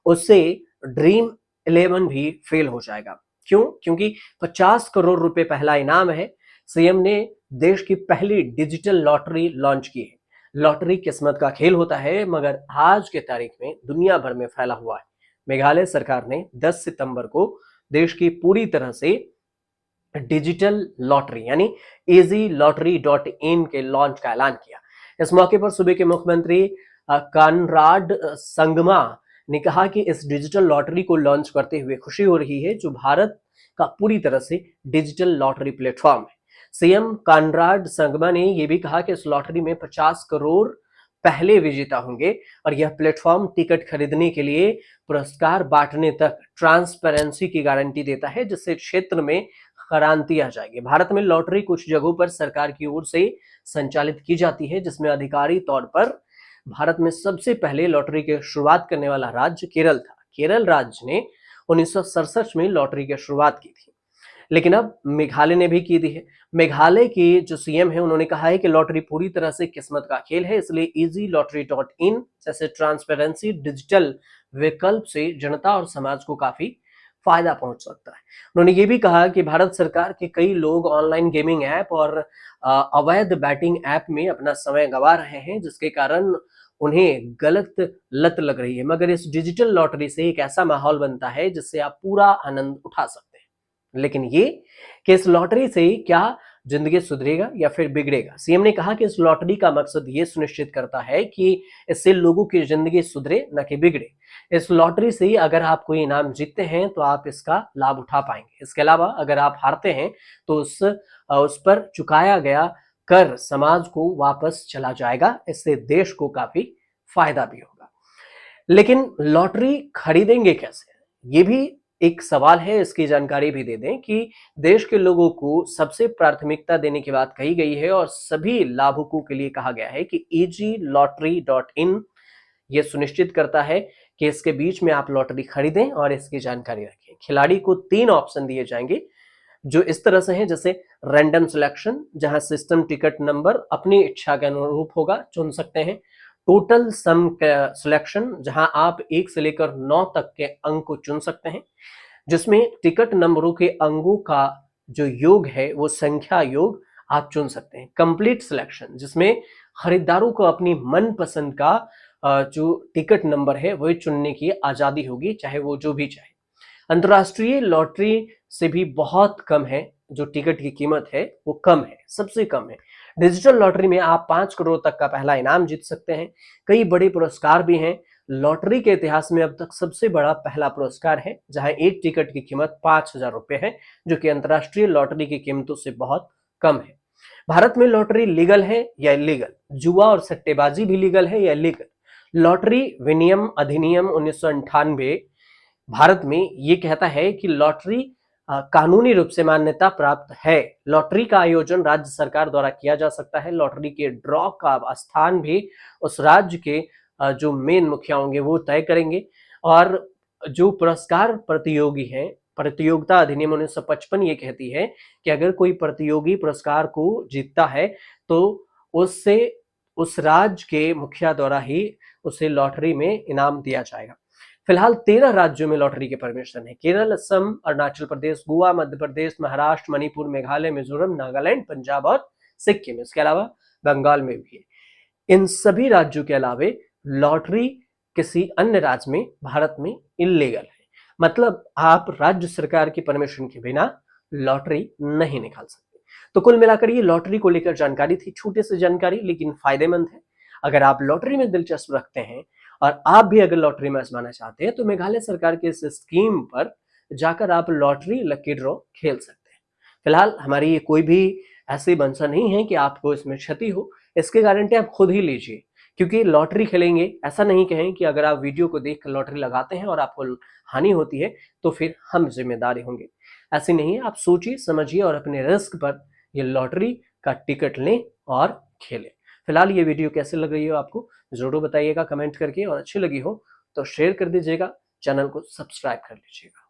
उससे ड्रीम 11 भी फेल हो जाएगा। क्यों? क्योंकि 50 करोड़ रुपए पहला इनाम है। सीएम ने देश की पहली डिजिटल लॉटरी लॉन्च की है। लॉटरी किस्मत का खेल होता है, मगर आज के तारीख में दुनिया भर में फैला हुआ है। मेघालय सरकार ने 10 सितंबर को देश की पूरी तरह से डिजिटल लॉटरी यानी easylottery.in के लॉन्च का ऐलान किया। इस मौके पर सूबे के मुख्यमंत्री कानराड संगमा ने कहा कि इस डिजिटल लॉटरी को लॉन्च करते हुए खुशी हो रही है, जो भारत का पूरी तरह से डिजिटल लॉटरी प्लेटफॉर्म है। सीएम कानराड संगमा ने यह भी कहा कि इस लॉटरी में 50 करोड़ पहले विजेता होंगे और यह प्लेटफॉर्म टिकट खरीदने के लिए पुरस्कार बांटने तक ट्रांसपेरेंसी की गारंटी देता है, जिससे क्षेत्र में क्रांति आ जाएगी। भारत में लॉटरी कुछ जगहों पर सरकार की ओर से संचालित की जाती है, जिसमें अधिकारी तौर पर भारत में सबसे पहले लॉटरी की शुरुआत करने वाला राज्य केरल था। केरल राज्य ने 1967 में लॉटरी की शुरुआत की थी, लेकिन अब मेघालय ने भी की दी है। मेघालय के जो सीएम है, उन्होंने कहा है कि लॉटरी पूरी तरह से किस्मत का खेल है, इसलिए easylottery.in जैसे ट्रांसपेरेंसी डिजिटल विकल्प से जनता और समाज को काफी फायदा पहुंच सकता है। उन्होंने ये भी कहा कि भारत सरकार के कई लोग ऑनलाइन गेमिंग ऐप और अवैध बैटिंग ऐप में अपना समय गंवा रहे हैं, जिसके कारण उन्हें गलत लत लग रही है। मगर इस डिजिटल लॉटरी से एक ऐसा माहौल बनता है जिससे आप पूरा आनंद उठा सकते हैं। लेकिन ये कि इस लॉटरी से क्या जिंदगी सुधरेगा या फिर बिगड़ेगा? सीएम ने कहा कि इस लॉटरी का मकसद ये सुनिश्चित करता है कि इससे लोगों की जिंदगी सुधरे, न कि बिगड़े। इस लॉटरी से अगर आप कोई इनाम जीतते हैं तो आप इसका लाभ उठा पाएंगे। इसके अलावा अगर आप हारते हैं तो उस पर चुकाया गया कर समाज को वापस चला जाएगा। इससे देश को काफी फायदा भी होगा। लेकिन लॉटरी खरीदेंगे कैसे, ये भी एक सवाल है। इसकी जानकारी भी दे दें कि देश के लोगों को सबसे प्राथमिकता देने की बात कही गई है और सभी लाभुकों के लिए कहा गया है कि easylottery.in ये सुनिश्चित करता है कि इसके बीच में आप लॉटरी खरीदें और इसकी जानकारी रखें। खिलाड़ी को 3 ऑप्शन दिए जाएंगे, जो इस तरह से हैं, जैसे रैंडम सिलेक्शन, जहां सिस्टम टिकट नंबर अपनी इच्छा के अनुरूप होगा, चुन सकते हैं। टोटल सम सिलेक्शन, जहां आप 1 से लेकर 9 तक के अंक को चुन सकते हैं, जिसमें टिकट नंबरों के अंकों का जो योग है वो संख्या योग आप चुन सकते हैं। कंप्लीट सिलेक्शन, जिसमें खरीदारों को अपनी मनपसंद का जो टिकट नंबर है वही चुनने की आजादी होगी, चाहे वो जो भी चाहे। अंतरराष्ट्रीय लॉटरी से भी बहुत कम है, जो टिकट की कीमत है वो कम है, सबसे कम है। डिजिटल लॉटरी में आप 5 करोड़ तक का पहला इनाम जीत सकते हैं। कई बड़े पुरस्कार भी हैं। लॉटरी के इतिहास में अब तक सबसे बड़ा पहला पुरस्कार है, जहां एक टिकट की कीमत 5,000 रुपए है, जो कि अंतरराष्ट्रीय लॉटरी की कीमतों से बहुत कम है। भारत में लॉटरी लीगल है या इलीगल? जुआ और सट्टेबाजी भी लीगल है या इलीगल? लॉटरी विनियम अधिनियम 1998 भारत में ये कहता है कि लॉटरी कानूनी रूप से मान्यता प्राप्त है। लॉटरी का आयोजन राज्य सरकार द्वारा किया जा सकता है। लॉटरी के ड्रॉ का स्थान भी उस राज्य के जो मेन मुखिया होंगे वो तय करेंगे। और जो पुरस्कार प्रतियोगी हैं, प्रतियोगिता अधिनियम 1955 ये कहती है कि अगर कोई प्रतियोगी पुरस्कार को जीतता है तो उससे उस राज्य के मुखिया द्वारा ही उसे लॉटरी में इनाम दिया जाएगा। फिलहाल 13 राज्यों में लॉटरी के परमिशन है। केरल, असम, अरुणाचल प्रदेश, गोवा, मध्य प्रदेश, महाराष्ट्र, मणिपुर, मेघालय, मिजोरम, नागालैंड, पंजाब और सिक्किम। इसके अलावा बंगाल में भी है। इन सभी राज्यों के अलावे लॉटरी किसी अन्य राज्य में भारत में इलीगल है। मतलब आप राज्य सरकार की परमिशन के बिना लॉटरी नहीं निकाल सकते। तो कुल मिलाकर ये लॉटरी को लेकर जानकारी थी, छोटी सी जानकारी लेकिन फायदेमंद है। अगर आप लॉटरी में दिलचस्प रखते हैं और आप भी अगर लॉटरी में आजमाना चाहते हैं तो मेघालय सरकार की इस स्कीम पर जाकर आप लॉटरी लकी ड्रॉ खेल सकते हैं। फिलहाल हमारी ये कोई भी ऐसी मंशा नहीं है कि आपको इसमें क्षति हो, इसकी गारंटी आप खुद ही लीजिए। क्योंकि लॉटरी खेलेंगे, ऐसा नहीं कहें कि अगर आप वीडियो को देख कर लॉटरी लगाते हैं और आपको हानि होती है तो फिर हम जिम्मेदार होंगे। ऐसी नहीं है, आप सोचिए समझिए और अपने रिस्क पर ये लॉटरी का टिकट लें और खेलें। फिलहाल ये वीडियो कैसे लग रही हो आपको जरूर बताइएगा कमेंट करके, और अच्छी लगी हो तो शेयर कर दीजिएगा, चैनल को सब्सक्राइब कर लीजिएगा।